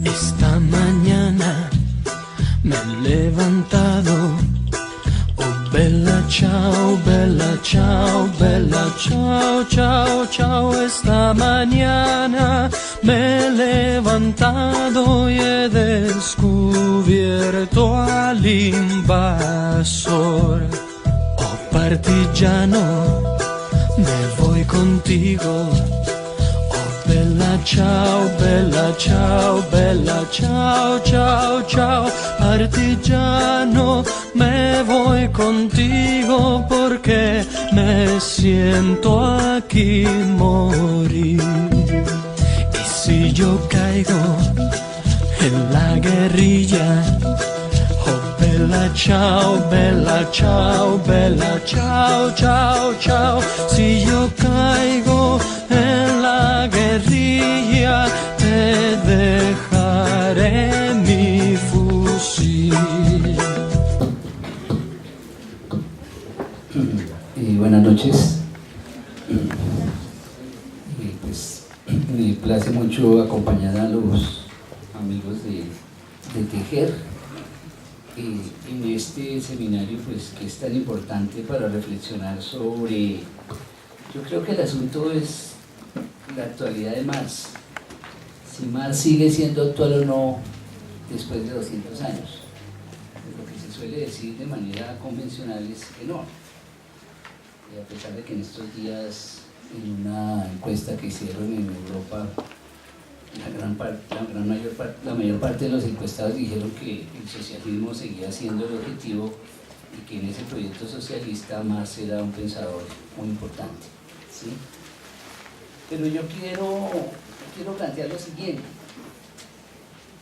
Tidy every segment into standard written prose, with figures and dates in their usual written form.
Esta mañana me he levantado, oh bella ciao, bella ciao, bella ciao, ciao, ciao. Esta mañana me he levantado y he descubierto al invasor. Oh partigiano, me voy contigo. Bella ciao, bella ciao, bella ciao, ciao, ciao. Partigiano, me voy contigo porque me siento aquí morir. Y si yo caigo en la guerrilla, oh bella ciao, bella ciao, bella ciao, ciao, ciao. Si yo caigo en la guerrilla, te dejaré mi fusil. Buenas noches. Pues me place mucho acompañar a los amigos de Tejer en este seminario, pues, que es tan importante para reflexionar sobre, yo creo que el asunto es la actualidad de Marx, si Marx sigue siendo actual o no después de 200 años. Lo que se suele decir de manera convencional es que no, y a pesar de que en estos días, en una encuesta que hicieron en Europa, la mayor parte de los encuestados dijeron que el socialismo seguía siendo el objetivo y que en ese proyecto socialista Marx era un pensador muy importante, ¿sí? Pero yo quiero plantear lo siguiente.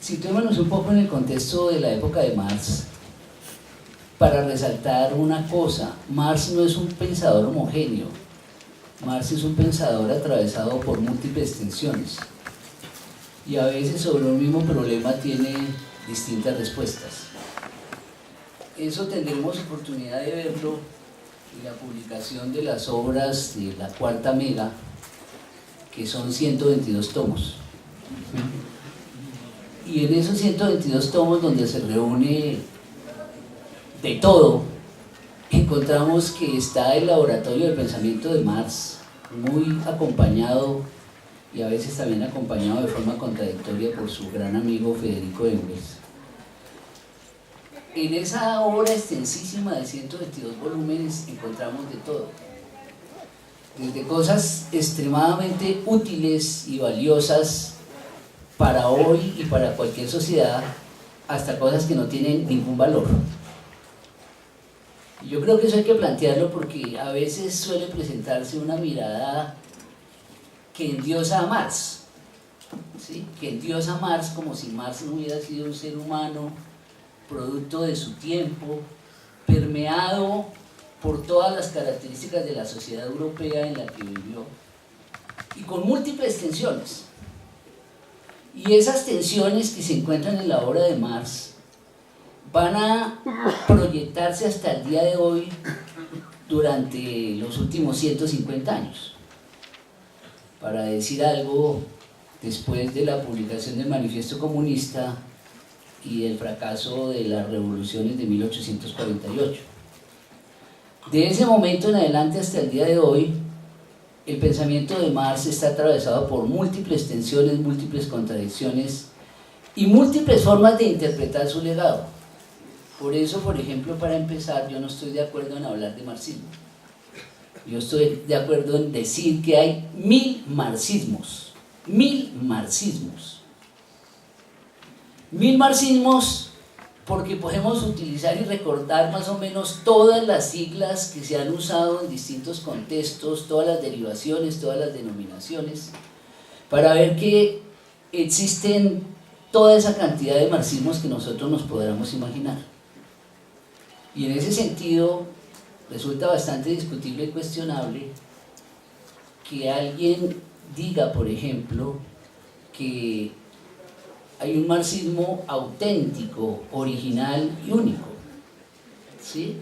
Situémonos un poco en el contexto de la época de Marx para resaltar una cosa. Marx no es un pensador homogéneo. Marx es un pensador atravesado por múltiples tensiones y a veces sobre un mismo problema tiene distintas respuestas. Eso tendremos oportunidad de verlo en la publicación de las obras de la Cuarta Mega, que son 122 tomos. Y en esos 122 tomos, donde se reúne de todo, encontramos que está el laboratorio del pensamiento de Marx, muy acompañado y a veces también acompañado de forma contradictoria por su gran amigo Federico Engels. En esa obra extensísima de 122 volúmenes encontramos de todo, desde cosas extremadamente útiles y valiosas para hoy y para cualquier sociedad, hasta cosas que no tienen ningún valor. Yo creo que eso hay que plantearlo porque a veces suele presentarse una mirada que endiosa a Marx, ¿sí? Que endiosa a Marx como si Marx no hubiera sido un ser humano producto de su tiempo, permeado por todas las características de la sociedad europea en la que vivió y con múltiples tensiones. Y esas tensiones que se encuentran en la obra de Marx van a proyectarse hasta el día de hoy durante los últimos 150 años. Para decir algo, después de la publicación del Manifiesto Comunista y el fracaso de las revoluciones de 1848. De ese momento en adelante hasta el día de hoy, el pensamiento de Marx está atravesado por múltiples tensiones, múltiples contradicciones y múltiples formas de interpretar su legado. Por eso, por ejemplo, para empezar, yo no estoy de acuerdo en hablar de marxismo. Yo estoy de acuerdo en decir que hay 1000 marxismos. 1000 marxismos. 1000 marxismos porque podemos utilizar y recordar más o menos todas las siglas que se han usado en distintos contextos, todas las derivaciones, todas las denominaciones, para ver que existen toda esa cantidad de marxismos que nosotros nos podamos imaginar. Y en ese sentido resulta bastante discutible y cuestionable que alguien diga, por ejemplo, que hay un marxismo auténtico, original y único, ¿sí?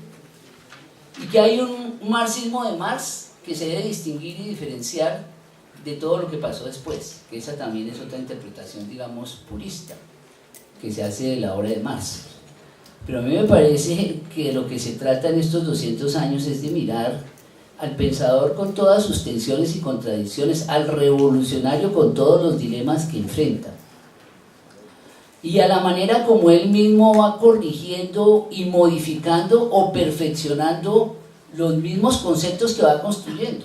Y que hay un marxismo de Marx que se debe distinguir y diferenciar de todo lo que pasó después, que esa también es otra interpretación, digamos, purista, que se hace de la obra de Marx. Pero a mí me parece que lo que se trata en estos 200 años es de mirar al pensador con todas sus tensiones y contradicciones, al revolucionario con todos los dilemas que enfrenta, y a la manera como él mismo va corrigiendo y modificando o perfeccionando los mismos conceptos que va construyendo.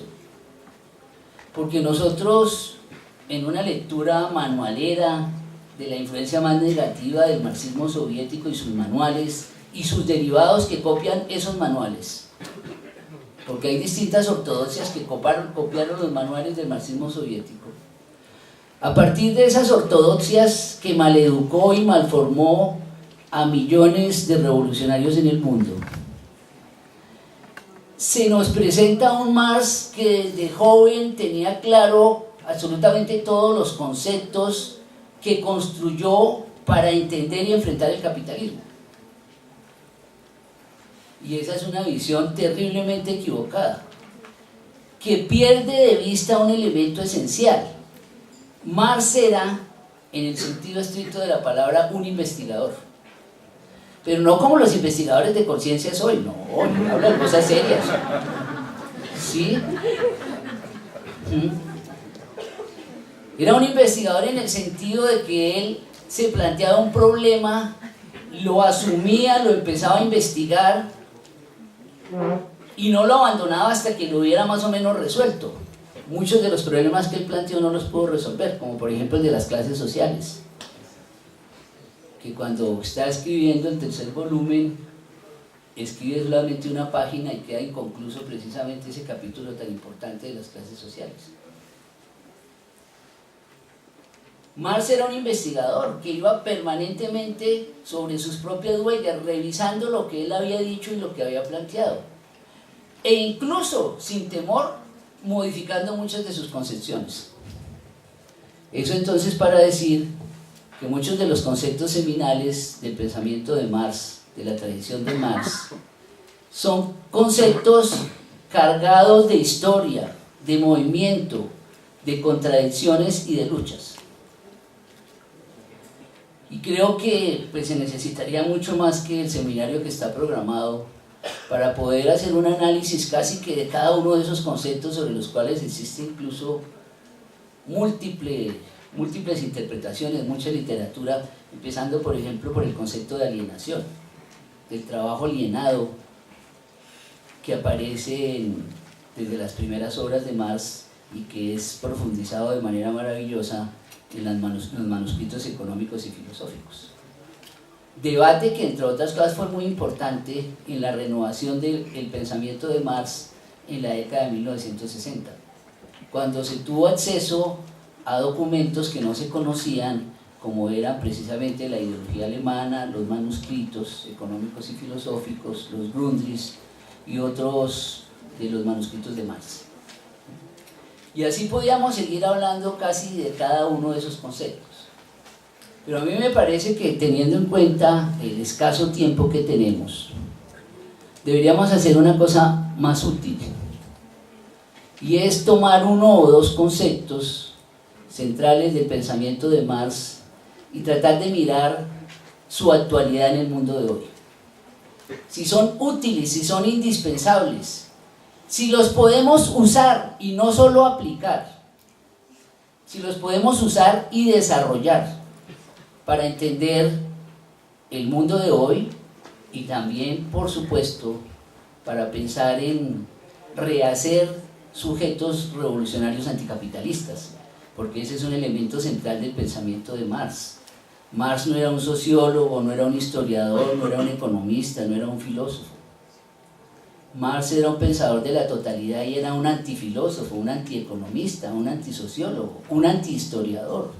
Porque nosotros, en una lectura manualera de la influencia más negativa del marxismo soviético y sus manuales y sus derivados que copian esos manuales, porque hay distintas ortodoxias que copiaron los manuales del marxismo soviético, a partir de esas ortodoxias que maleducó y malformó a millones de revolucionarios en el mundo, se nos presenta un Marx que desde joven tenía claro absolutamente todos los conceptos que construyó para entender y enfrentar el capitalismo. Y esa es una visión terriblemente equivocada, que pierde de vista un elemento esencial. Marx era, en el sentido estricto de la palabra, un investigador. Pero no como los investigadores de conciencias hoy, no, hablan de cosas serias. ¿Sí? Era un investigador en el sentido de que él se planteaba un problema, lo asumía, lo empezaba a investigar y no lo abandonaba hasta que lo hubiera más o menos resuelto. Muchos de los problemas que él planteó no los pudo resolver, como por ejemplo el de las clases sociales, que cuando está escribiendo el tercer volumen escribe solamente una página y queda inconcluso precisamente ese capítulo tan importante de las clases sociales. Marx era un investigador que iba permanentemente sobre sus propias huellas, revisando lo que él había dicho y lo que había planteado, e incluso, sin temor, modificando muchas de sus concepciones. Eso entonces para decir que muchos de los conceptos seminales del pensamiento de Marx, de la tradición de Marx, son conceptos cargados de historia, de movimiento, de contradicciones y de luchas. Y creo que pues, se necesitaría mucho más que el seminario que está programado para poder hacer un análisis casi que de cada uno de esos conceptos sobre los cuales existe incluso múltiples interpretaciones, mucha literatura, empezando por ejemplo por el concepto de alienación, del trabajo alienado que aparece desde las primeras obras de Marx y que es profundizado de manera maravillosa en los manuscritos económicos y filosóficos. Debate que entre otras cosas fue muy importante en la renovación del pensamiento de Marx en la década de 1960, cuando se tuvo acceso a documentos que no se conocían, como eran precisamente la ideología alemana, los manuscritos económicos y filosóficos, los Grundrisse y otros de los manuscritos de Marx. Y así podíamos seguir hablando casi de cada uno de esos conceptos. Pero a mí me parece que teniendo en cuenta el escaso tiempo que tenemos, deberíamos hacer una cosa más útil, y es tomar uno o dos conceptos centrales del pensamiento de Marx y tratar de mirar su actualidad en el mundo de hoy. Si son útiles, si son indispensables, si los podemos usar y no solo aplicar, si los podemos usar y desarrollar para entender el mundo de hoy y también, por supuesto, para pensar en rehacer sujetos revolucionarios anticapitalistas, porque ese es un elemento central del pensamiento de Marx. Marx no era un sociólogo, no era un historiador, no era un economista, no era un filósofo. Marx era un pensador de la totalidad y era un antifilósofo, un antieconomista, un antisociólogo, un antihistoriador.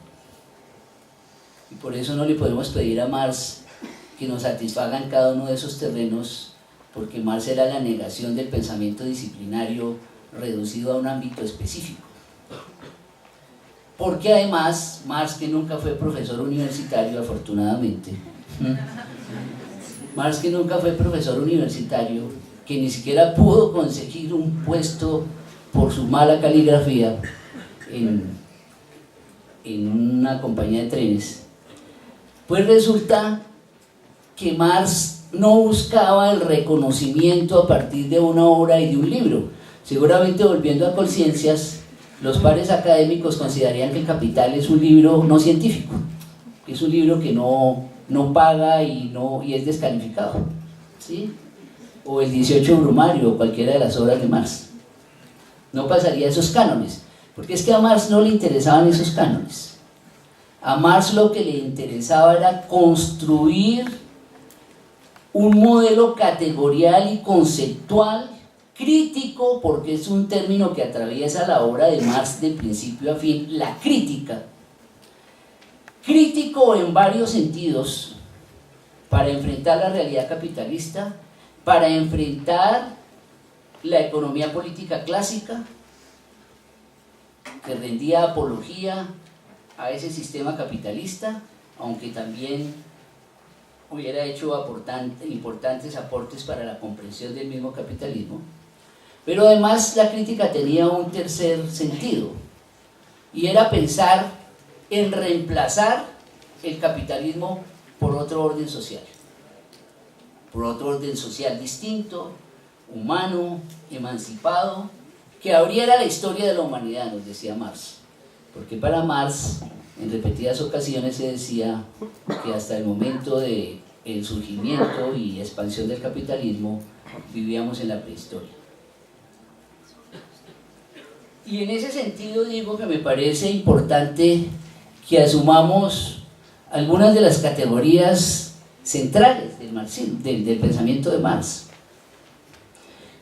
Y por eso no le podemos pedir a Marx que nos satisfaga en cada uno de esos terrenos, porque Marx era la negación del pensamiento disciplinario reducido a un ámbito específico. Porque además, Marx, que nunca fue profesor universitario, afortunadamente, Marx, que nunca fue profesor universitario, que ni siquiera pudo conseguir un puesto por su mala caligrafía, en una compañía de trenes, pues resulta que Marx no buscaba el reconocimiento a partir de una obra y de un libro. Seguramente, volviendo a Conciencias, los pares académicos considerarían que el Capital es un libro no científico, es un libro que no paga y es descalificado, ¿sí? O el 18 Brumario, o cualquiera de las obras de Marx. No pasaría esos cánones, porque es que a Marx no le interesaban esos cánones. A Marx lo que le interesaba era construir un modelo categorial y conceptual crítico, porque es un término que atraviesa la obra de Marx de principio a fin, la crítica. Crítico en varios sentidos, para enfrentar la realidad capitalista, para enfrentar la economía política clásica, que rendía apología a ese sistema capitalista, aunque también hubiera hecho importantes aportes para la comprensión del mismo capitalismo. Pero además la crítica tenía un tercer sentido, y era pensar en reemplazar el capitalismo por otro orden social distinto, humano, emancipado, que abriera la historia de la humanidad, nos decía Marx. Porque para Marx, en repetidas ocasiones se decía que hasta el momento del surgimiento y expansión del capitalismo vivíamos en la prehistoria. Y en ese sentido digo que me parece importante que asumamos algunas de las categorías centrales del marxismo, del pensamiento de Marx.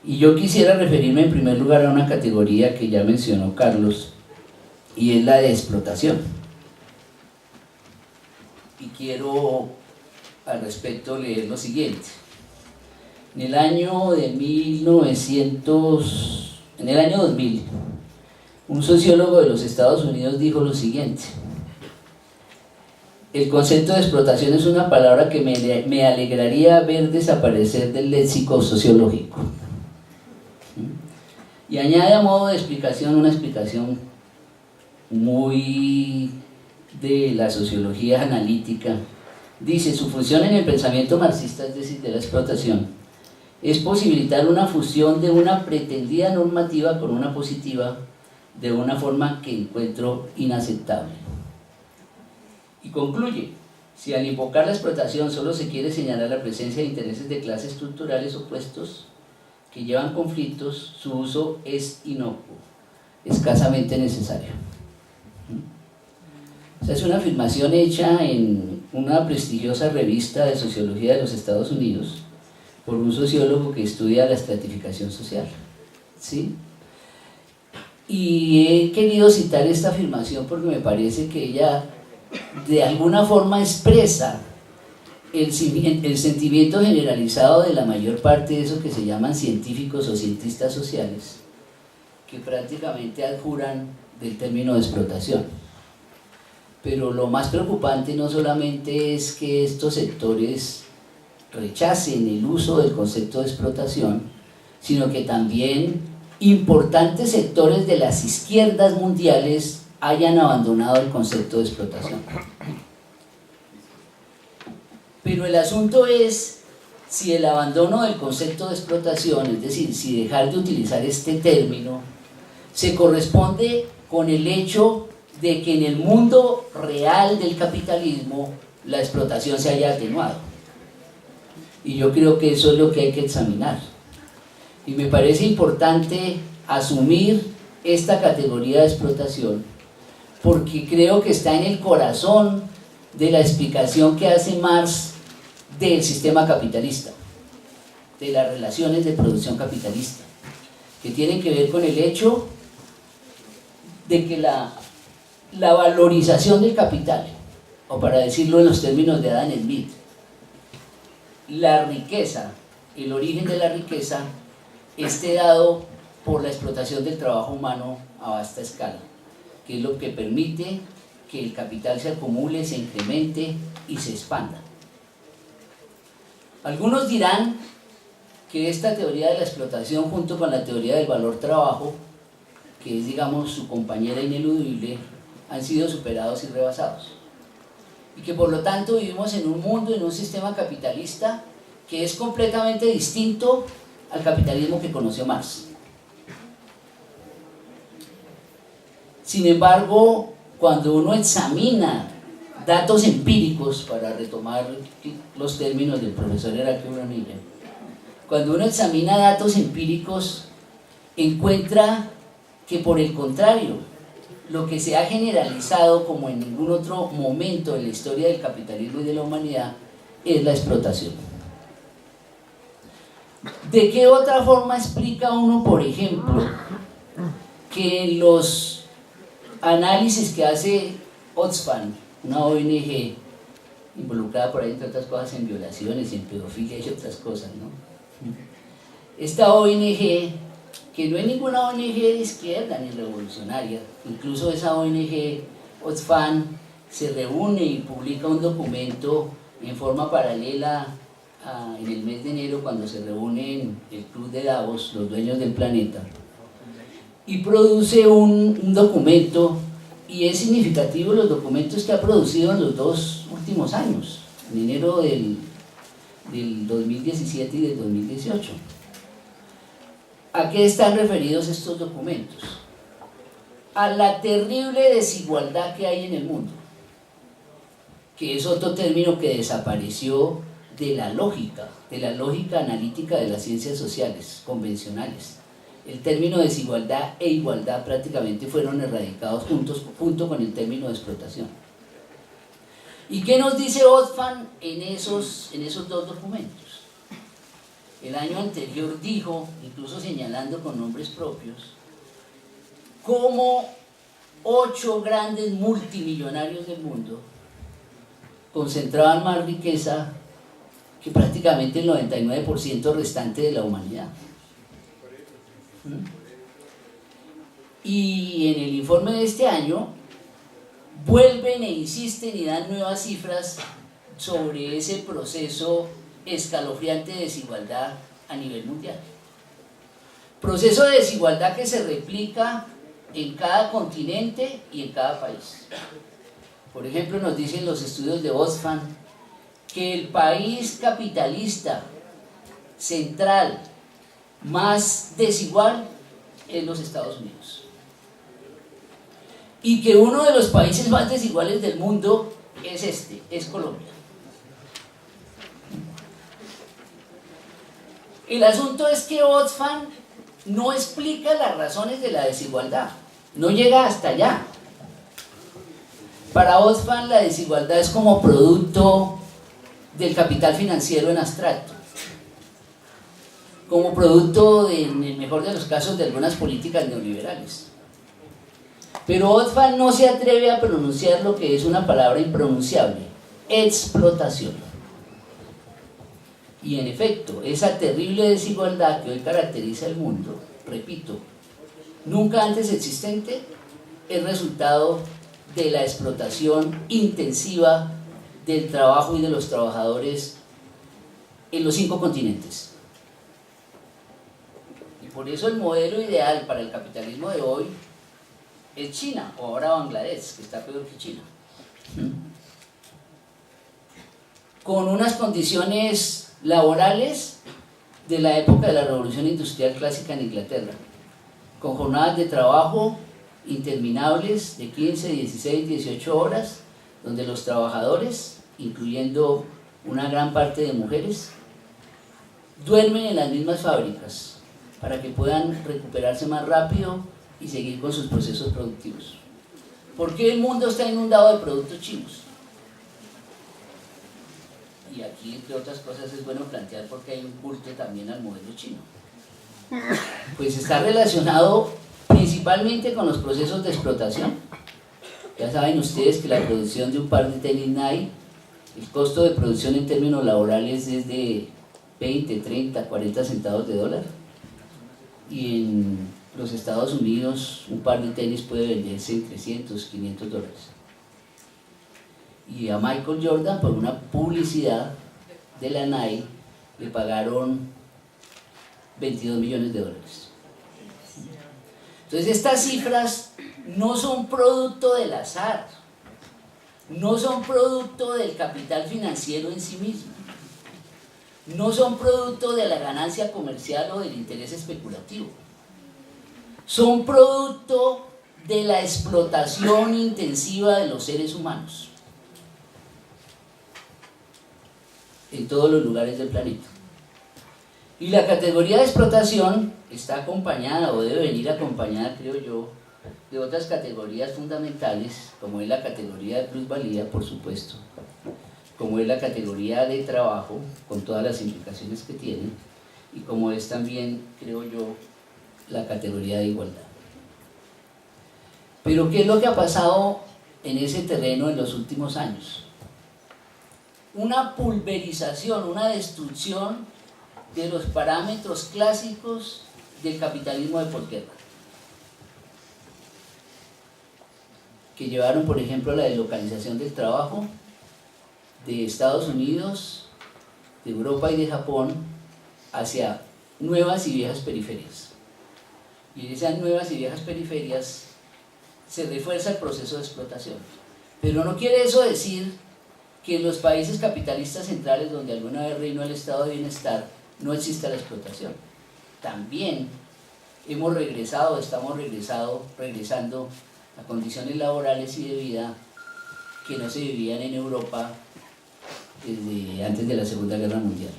Y yo quisiera referirme en primer lugar a una categoría que ya mencionó Carlos, y es la de explotación. Y quiero al respecto leer lo siguiente. En el año 2000, un sociólogo de los Estados Unidos dijo lo siguiente: el concepto de explotación es una palabra que me alegraría ver desaparecer del léxico sociológico. Y añade a modo de explicación una explicación muy de la sociología analítica. Dice: su función en el pensamiento marxista, es decir, de la explotación, es posibilitar una fusión de una pretendida normativa con una positiva de una forma que encuentro inaceptable. Y concluye: si al invocar la explotación solo se quiere señalar la presencia de intereses de clases estructurales opuestos que llevan conflictos, su uso es inocuo, escasamente necesario. O sea, es una afirmación hecha en una prestigiosa revista de sociología de los Estados Unidos por un sociólogo que estudia la estratificación social, ¿sí? Y he querido citar esta afirmación porque me parece que ella de alguna forma expresa el sentimiento generalizado de la mayor parte de esos que se llaman científicos o cientistas sociales, que prácticamente adjuran del término de explotación. Pero lo más preocupante no solamente es que estos sectores rechacen el uso del concepto de explotación, sino que también importantes sectores de las izquierdas mundiales hayan abandonado el concepto de explotación. Pero el asunto es si el abandono del concepto de explotación, es decir, si dejar de utilizar este término, se corresponde con el hecho de que en el mundo real del capitalismo la explotación se haya atenuado. Y yo creo que eso es lo que hay que examinar. Y me parece importante asumir esta categoría de explotación, porque creo que está en el corazón de la explicación que hace Marx del sistema capitalista, de las relaciones de producción capitalista, que tienen que ver con el hecho de que la valorización del capital, o para decirlo en los términos de Adam Smith, la riqueza, el origen de la riqueza, esté dado por la explotación del trabajo humano a vasta escala, que es lo que permite que el capital se acumule, se incremente y se expanda. Algunos dirán que esta teoría de la explotación, junto con la teoría del valor trabajo, que es, digamos, su compañera ineludible, han sido superados y rebasados. Y que por lo tanto vivimos en un mundo, en un sistema capitalista que es completamente distinto al capitalismo que conoció Marx. Sin embargo, cuando uno examina datos empíricos, para retomar los términos del profesor Heraclio Bonilla, cuando uno examina datos empíricos, encuentra que por el contrario, lo que se ha generalizado como en ningún otro momento en la historia del capitalismo y de la humanidad es la explotación. ¿De qué otra forma explica uno, por ejemplo, que en los análisis que hace Oxfam, una ONG involucrada por ahí, entre otras cosas, en violaciones, en pedofilia y otras cosas, ¿no? Esta ONG, que no es ninguna ONG de izquierda ni revolucionaria, incluso esa ONG Oxfam se reúne y publica un documento en forma paralela en el mes de enero, cuando se reúnen el Club de Davos, los dueños del planeta, y produce un documento, y es significativo los documentos que ha producido en los 2 últimos años, en enero del 2017 y del 2018. ¿A qué están referidos estos documentos? A la terrible desigualdad que hay en el mundo, que es otro término que desapareció de la lógica analítica de las ciencias sociales convencionales. El término desigualdad e igualdad prácticamente fueron erradicados junto con el término de explotación. ¿Y qué nos dice Oxfam en esos 2 documentos? El año anterior dijo, incluso señalando con nombres propios, cómo 8 grandes multimillonarios del mundo concentraban más riqueza que prácticamente el 99% restante de la humanidad. Y en el informe de este año vuelven e insisten y dan nuevas cifras sobre ese proceso escalofriante de desigualdad a nivel mundial. Proceso de desigualdad que se replica en cada continente y en cada país. Por ejemplo, nos dicen los estudios de Oxfam que el país capitalista central más desigual es los Estados Unidos. Y que uno de los países más desiguales del mundo es Colombia. El asunto es que Oxfam no explica las razones de la desigualdad, no llega hasta allá. Para Oxfam la desigualdad es como producto del capital financiero en abstracto, como producto, en el mejor de los casos, de algunas políticas neoliberales. Pero Oxfam no se atreve a pronunciar lo que es una palabra impronunciable: explotación. Y en efecto, esa terrible desigualdad que hoy caracteriza el mundo, repito, nunca antes existente, es resultado de la explotación intensiva del trabajo y de los trabajadores en los 5 continentes. Y por eso el modelo ideal para el capitalismo de hoy es China, o ahora Bangladesh, que está peor que China, con unas condiciones laborales de la época de la Revolución Industrial Clásica en Inglaterra, con jornadas de trabajo interminables de 15, 16, 18 horas, donde los trabajadores, incluyendo una gran parte de mujeres, duermen en las mismas fábricas para que puedan recuperarse más rápido y seguir con sus procesos productivos. ¿Por qué el mundo está inundado de productos chinos? Y aquí, entre otras cosas, es bueno plantear por qué hay un culto también al modelo chino. Pues está relacionado principalmente con los procesos de explotación. Ya saben ustedes que la producción de un par de tenis Nike, el costo de producción en términos laborales es de 20, 30, 40 centavos de dólar. Y en los Estados Unidos un par de tenis puede venderse en 300, 500 dólares. Y a Michael Jordan, por una publicidad de la Nike, le pagaron 22 millones de dólares. Entonces estas cifras no son producto del azar, no son producto del capital financiero en sí mismo, no son producto de la ganancia comercial o del interés especulativo, son producto de la explotación intensiva de los seres humanos en todos los lugares del planeta. Y la categoría de explotación está acompañada, o debe venir acompañada, creo yo, de otras categorías fundamentales, como es la categoría de plusvalía, por supuesto, como es la categoría de trabajo, con todas las implicaciones que tiene, y como es también, creo yo, la categoría de igualdad. Pero ¿qué es lo que ha pasado en ese terreno en los últimos años? Una pulverización, una destrucción de los parámetros clásicos del capitalismo de posguerra, que llevaron, por ejemplo, a la deslocalización del trabajo de Estados Unidos, de Europa y de Japón hacia nuevas y viejas periferias. Y en esas nuevas y viejas periferias se refuerza el proceso de explotación. Pero no quiere eso decir que en los países capitalistas centrales, donde alguna vez reinó el estado de bienestar, no exista la explotación. También hemos regresado, estamos regresando a condiciones laborales y de vida que no se vivían en Europa desde antes de la Segunda Guerra Mundial.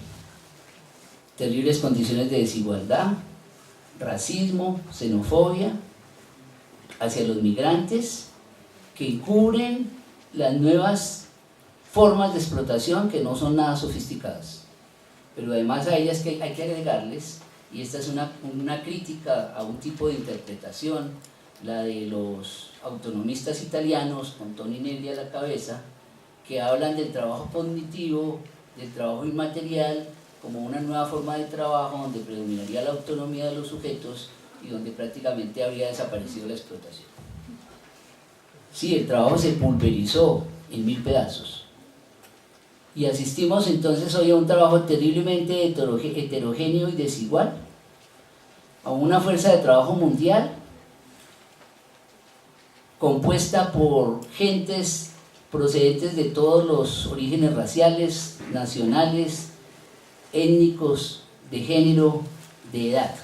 Terribles condiciones de desigualdad, racismo, xenofobia hacia los migrantes, que encubren las nuevas formas de explotación que no son nada sofisticadas. Pero además a ellas que hay que agregarles, y esta es una crítica a un tipo de interpretación, la de los autonomistas italianos, con Toninelli a la cabeza, que hablan del trabajo cognitivo, del trabajo inmaterial, como una nueva forma de trabajo donde predominaría la autonomía de los sujetos y donde prácticamente habría desaparecido la explotación. Sí, el trabajo se pulverizó en 1000 pedazos. Y asistimos entonces hoy a un trabajo terriblemente heterogéneo y desigual, a una fuerza de trabajo mundial compuesta por gentes procedentes de todos los orígenes raciales, nacionales, étnicos, de género, de edad.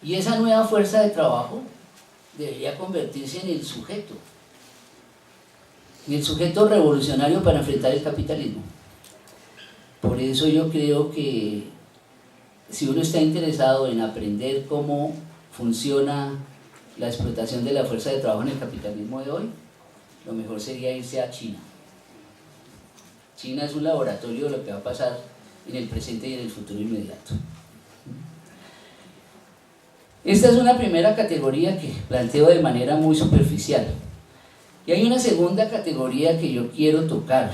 Y esa nueva fuerza de trabajo debería convertirse en el sujeto revolucionario para enfrentar el capitalismo. Por eso yo creo que si uno está interesado en aprender cómo funciona la explotación de la fuerza de trabajo en el capitalismo de hoy, lo mejor sería irse a China. China es un laboratorio de lo que va a pasar en el presente y en el futuro inmediato. Esta es una primera categoría que planteo de manera muy superficial. Y hay una segunda categoría que yo quiero tocar,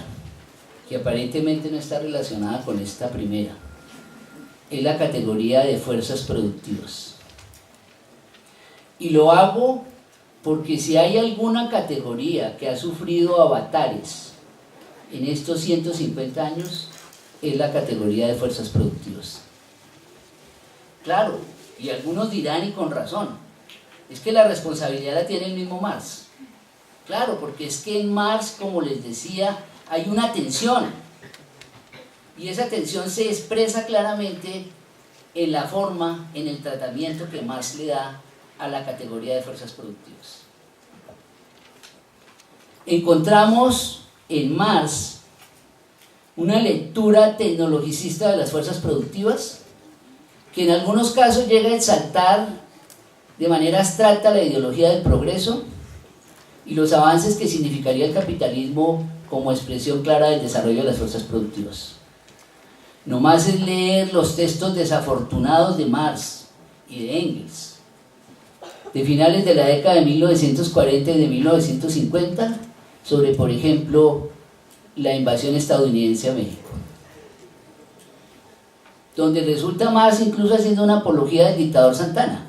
que aparentemente no está relacionada con esta primera. Es la categoría de fuerzas productivas. Y lo hago porque si hay alguna categoría que ha sufrido avatares en estos 150 años, es la categoría de fuerzas productivas. Claro, y algunos dirán, y con razón, es que la responsabilidad la tiene el mismo Marx. Claro, porque es que en Marx, como les decía, hay una tensión, y esa tensión se expresa claramente en la forma, en el tratamiento que Marx le da a la categoría de fuerzas productivas. Encontramos en Marx una lectura tecnologicista de las fuerzas productivas, que en algunos casos llega a exaltar de manera abstracta la ideología del progreso y los avances que significaría el capitalismo como expresión clara del desarrollo de las fuerzas productivas. No más es leer los textos desafortunados de Marx y de Engels, de finales de la década de 1940 y de 1950, sobre, por ejemplo, la invasión estadounidense a México, donde resulta Marx incluso haciendo una apología del dictador Santana,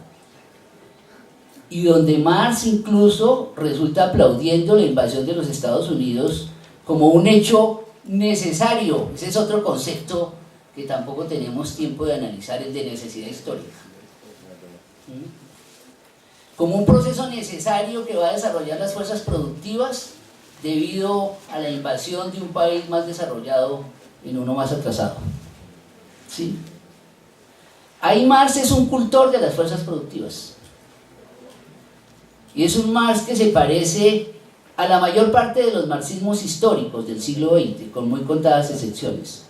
y donde Marx incluso resulta aplaudiendo la invasión de los Estados Unidos como un hecho necesario. Ese es otro concepto que tampoco tenemos tiempo de analizar, el de necesidad histórica. como un proceso necesario que va a desarrollar las fuerzas productivas debido a la invasión de un país más desarrollado en uno más atrasado. ¿Sí? Ahí Marx es un cultor de las fuerzas productivas. Y es un Marx que se parece a la mayor parte de los marxismos históricos del siglo XX, con muy contadas excepciones,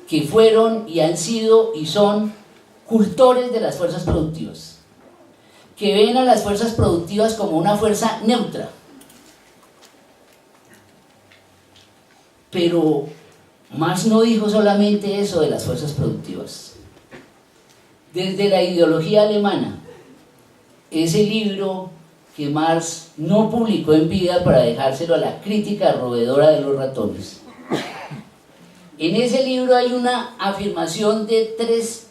que fueron y han sido y son cultores de las fuerzas productivas, que ven a las fuerzas productivas como una fuerza neutra. Pero Marx no dijo solamente eso de las fuerzas productivas. Desde la ideología alemana, ese libro que Marx no publicó en vida para dejárselo a la crítica roedora de los ratones, en ese libro hay una afirmación de tres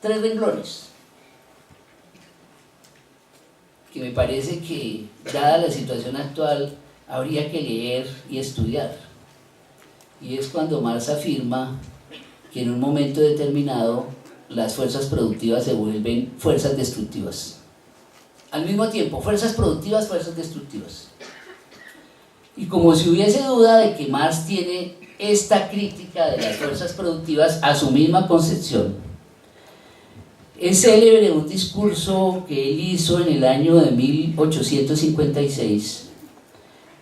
renglones que me parece que, dada la situación actual, habría que leer y estudiar. Y es cuando Marx afirma que en un momento determinado las fuerzas productivas se vuelven fuerzas destructivas. Al mismo tiempo, fuerzas productivas, fuerzas destructivas. Y como si hubiese duda de que Marx tiene esta crítica de las fuerzas productivas a su misma concepción, es célebre un discurso que él hizo en el año de 1856,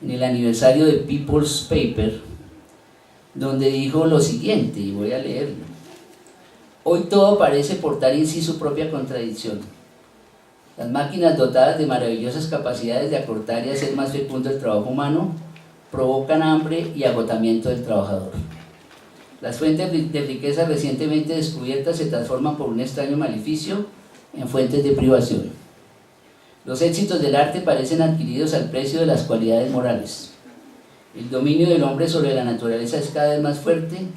en el aniversario de People's Paper, donde dijo lo siguiente, y voy a leerlo: hoy todo parece portar en sí su propia contradicción. Las máquinas dotadas de maravillosas capacidades de acortar y hacer más fecundo el trabajo humano provocan hambre y agotamiento del trabajador. Las fuentes de riqueza recientemente descubiertas se transforman por un extraño maleficio en fuentes de privación. Los éxitos del arte parecen adquiridos al precio de las cualidades morales. El dominio del hombre sobre la naturaleza es cada vez más fuerte,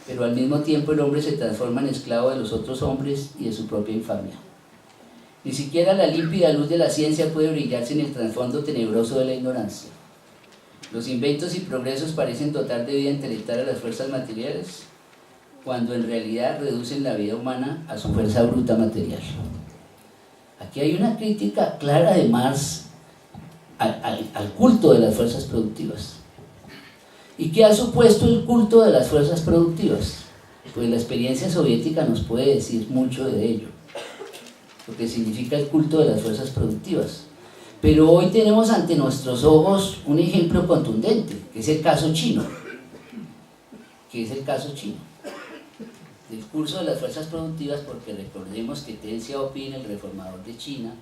pero al mismo tiempo el hombre se transforma en esclavo de los otros hombres y de su propia infamia. Ni siquiera la límpida luz de la ciencia puede brillarse en el trasfondo tenebroso de la ignorancia. Los inventos y progresos parecen dotar de vida intelectual a las fuerzas materiales, cuando en realidad reducen la vida humana a su fuerza bruta material. Aquí hay una crítica clara de Marx al culto de las fuerzas productivas. ¿Y qué ha supuesto el culto de las fuerzas productivas? Pues la experiencia soviética nos puede decir mucho de ello, lo que significa el culto de las fuerzas productivas. Pero hoy tenemos ante nuestros ojos un ejemplo contundente, que es el caso chino. Del curso de las fuerzas productivas, porque recordemos que Deng Xiaoping, el reformador de China,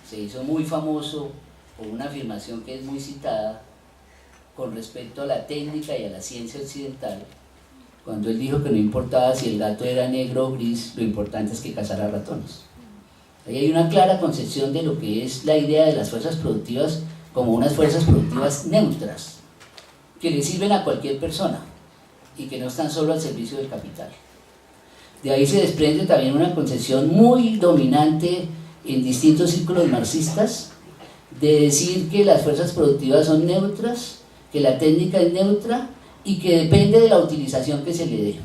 se hizo muy famoso por una afirmación que es muy citada con respecto a la técnica y a la ciencia occidental, cuando él dijo que no importaba si el gato era negro o gris, lo importante es que cazara ratones. Ahí hay una clara concepción de lo que es la idea de las fuerzas productivas como unas fuerzas productivas neutras, que le sirven a cualquier persona y que no están solo al servicio del capital. De ahí se desprende también una concepción muy dominante en distintos círculos marxistas de decir que las fuerzas productivas son neutras, que la técnica es neutra y que depende de la utilización que se le dé.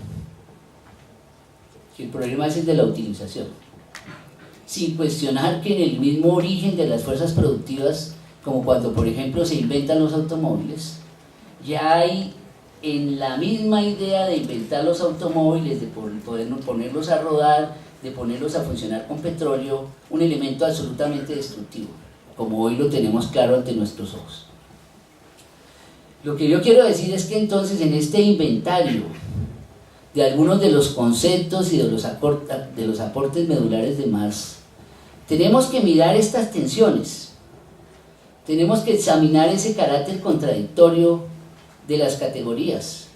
Que el problema es el de la utilización, sin cuestionar que en el mismo origen de las fuerzas productivas, como cuando por ejemplo se inventan los automóviles, ya hay en la misma idea de inventar los automóviles, de poder ponerlos a rodar, de ponerlos a funcionar con petróleo, un elemento absolutamente destructivo, como hoy lo tenemos claro ante nuestros ojos. Lo que yo quiero decir es que entonces en este inventario de algunos de los conceptos y de los aportes medulares de Marx, tenemos que mirar estas tensiones, tenemos que examinar ese carácter contradictorio de las categorías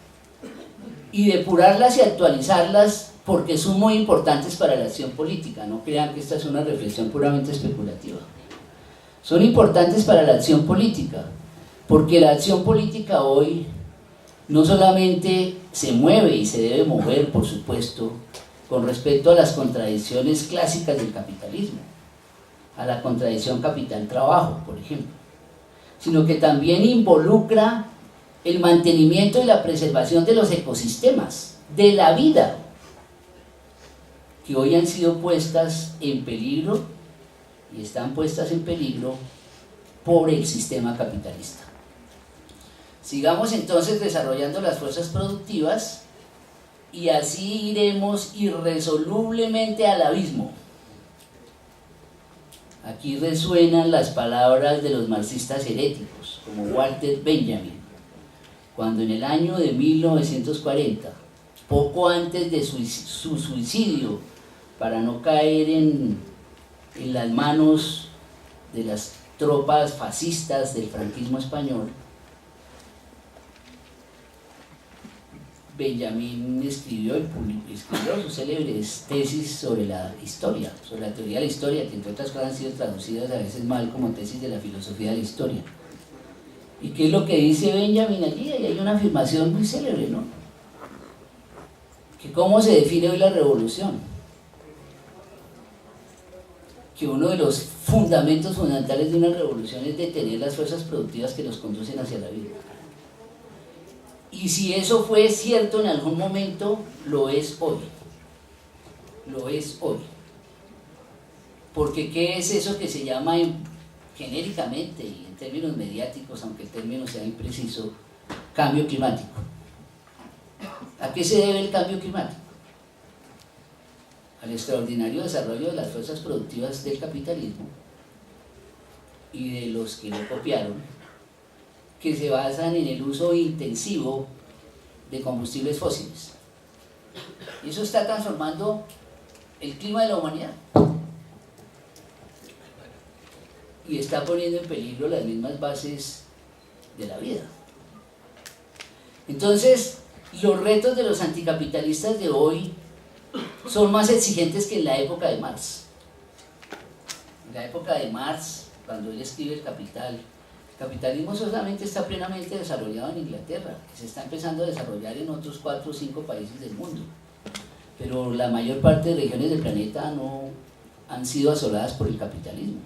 y depurarlas y actualizarlas, porque son muy importantes para la acción política. No crean que esta es una reflexión puramente especulativa. Son importantes para la acción política, porque la acción política hoy no solamente se mueve y se debe mover, por supuesto, con respecto a las contradicciones clásicas del capitalismo, a la contradicción capital-trabajo, por ejemplo, sino que también involucra el mantenimiento y la preservación de los ecosistemas, de la vida, que hoy han sido puestas en peligro y están puestas en peligro por el sistema capitalista. Sigamos entonces desarrollando las fuerzas productivas y así iremos irresolublemente al abismo. Aquí resuenan las palabras de los marxistas heréticos, como Walter Benjamin, cuando en el año de 1940, poco antes de su suicidio, para no caer en las manos de las tropas fascistas del franquismo español, Benjamin escribió sus célebres tesis sobre la historia, sobre la teoría de la historia, que entre otras cosas han sido traducidas a veces mal como tesis de la filosofía de la historia. ¿Y qué es lo que dice Benjamin allí? Y hay una afirmación muy célebre, ¿no? Que cómo se define hoy la revolución. Que uno de los fundamentos fundamentales de una revolución es detener las fuerzas productivas que nos conducen hacia la vida. Y si eso fue cierto en algún momento, lo es hoy. Lo es hoy. Porque ¿qué es eso que se llama genéricamente y en términos mediáticos, aunque el término sea impreciso, cambio climático? ¿A qué se debe el cambio climático? Al extraordinario desarrollo de las fuerzas productivas del capitalismo y de los que lo copiaron, que se basan en el uso intensivo de combustibles fósiles. Y eso está transformando el clima de la humanidad y está poniendo en peligro las mismas bases de la vida. Entonces, los retos de los anticapitalistas de hoy son más exigentes que en la época de Marx. En la época de Marx, cuando él escribe El Capital, el capitalismo solamente está plenamente desarrollado en Inglaterra, que se está empezando a desarrollar en otros 4 o 5 países del mundo. Pero la mayor parte de regiones del planeta no han sido asoladas por el capitalismo.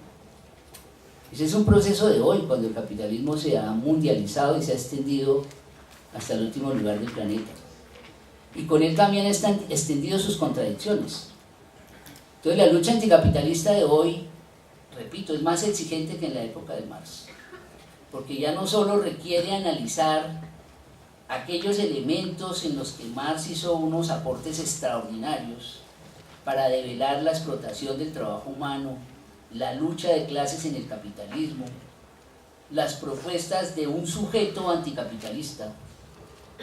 Ese es un proceso de hoy, cuando el capitalismo se ha mundializado y se ha extendido hasta el último lugar del planeta. Y con él también están extendidas sus contradicciones. Entonces la lucha anticapitalista de hoy, repito, es más exigente que en la época de Marx, porque ya no solo requiere analizar aquellos elementos en los que Marx hizo unos aportes extraordinarios para develar la explotación del trabajo humano, la lucha de clases en el capitalismo, las propuestas de un sujeto anticapitalista,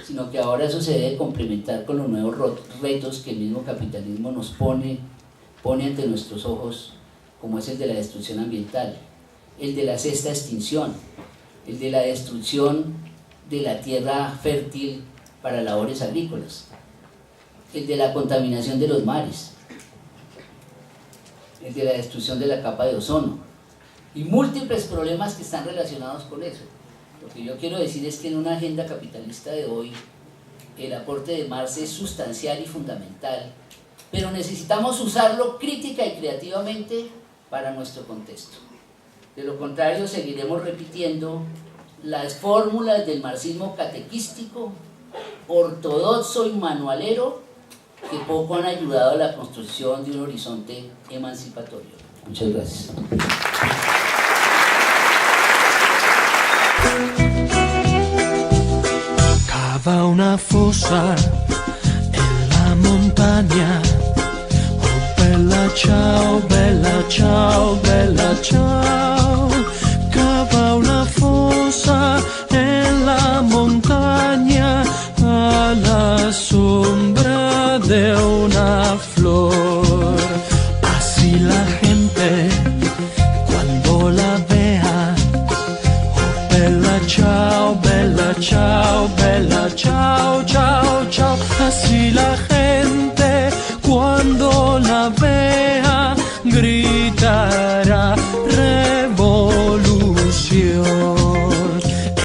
sino que ahora eso se debe complementar con los nuevos retos que el mismo capitalismo nos pone ante nuestros ojos, como es el de la destrucción ambiental, el de la sexta extinción, el de la destrucción de la tierra fértil para labores agrícolas, el de la contaminación de los mares, el de la destrucción de la capa de ozono y múltiples problemas que están relacionados con eso. Lo que yo quiero decir es que en una agenda capitalista de hoy el aporte de Marx es sustancial y fundamental, pero necesitamos usarlo crítica y creativamente para nuestro contexto. De lo contrario, seguiremos repitiendo las fórmulas del marxismo catequístico, ortodoxo y manualero, que poco han ayudado a la construcción de un horizonte emancipatorio. Muchas gracias. Cava una fossa en la montaña. Oh, bella ciao, bella ciao, bella ciao. Cava una fossa en la montaña a la sombra de una flor. Así la gente cuando la vea, oh, bella ciao, bella ciao, bella ciao, ciao, ciao. Así la gente cuando la vea grita.